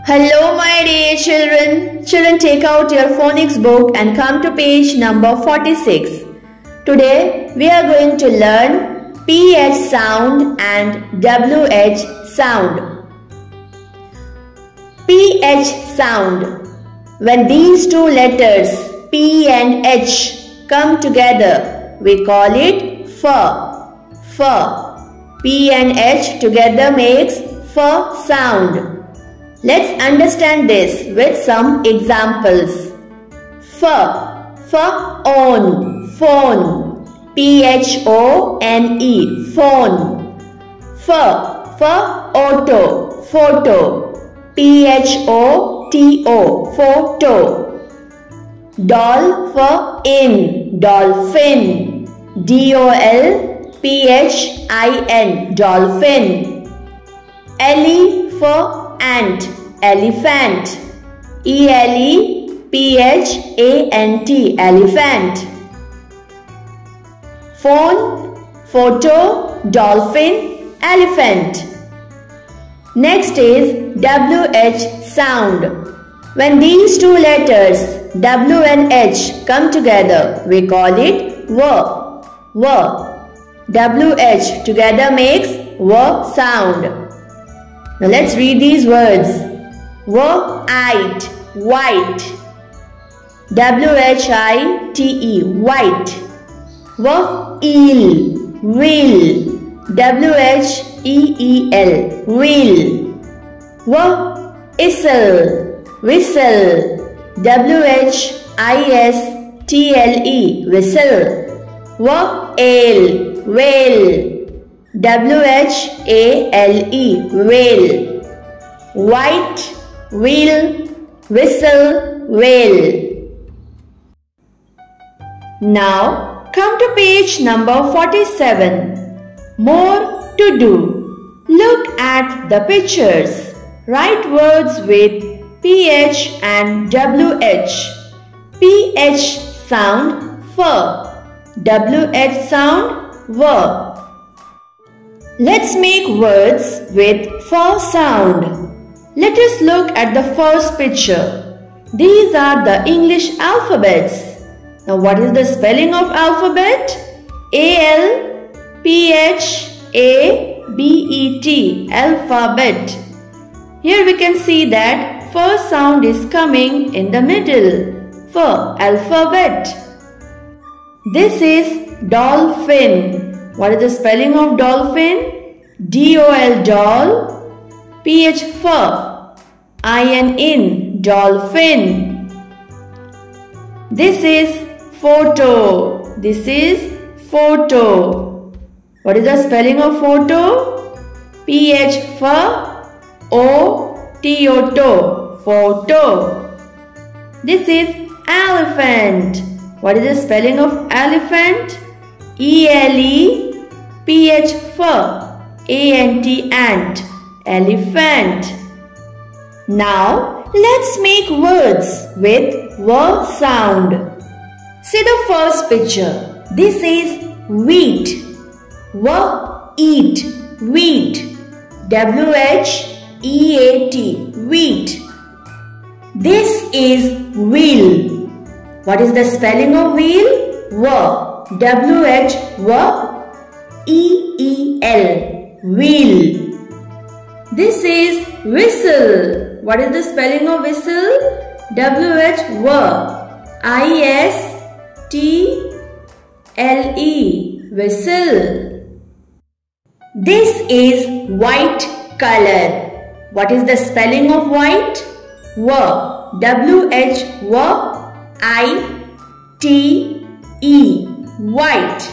Hello my dear children. Children, take out your phonics book and come to page number 46. Today we are going to learn PH sound and WH sound. PH sound. When these two letters P and H come together, we call it F. P and H together makes F sound. Let's understand this with some examples. Phone, phone. Phone, phone. Photo, photo. Photo, photo. Dolphin, dolphin. Dolphin, dolphin. Elephant, elephant. Elephant, elephant. Phone, photo, dolphin, elephant. Next is WH sound. When these two letters W and H come together, we call it W. WH together makes W sound. Now let's read these words. White, white. WHITE, white. Wheel, wheel. WHEEL, wheel. Whistle, whistle. WHISTLE, whistle. Whale, whale. WHALE, whale. White, wheel, whistle, whale. Now come to page number 47. More to do. Look at the pictures. Write words with PH and WH. PH sound F. WH sound W. Let's make words with F sound. Let us look at the first picture. These are the English alphabets. Now what is the spelling of alphabet? ALPHABET, alphabet. Here we can see that F sound is coming in the middle. F, alphabet. This is dolphin. What is the spelling of dolphin? DOL, doll. PH, F, IN, dolphin. This is photo. This is photo. What is the spelling of photo? PH, F, OTO, photo. This is elephant. What is the spelling of elephant? ELE, PH, F, ANT, ant, elephant. Now let's make words with W sound. See the first picture. This is wheat. Eat, wheat. WHEAT, wheat. This is wheel. What is the spelling of wheel? WHEEL, wheel. This is whistle. What is the spelling of whistle? WHISTLE, whistle. This is white color. What is the spelling of white? WHITE, white.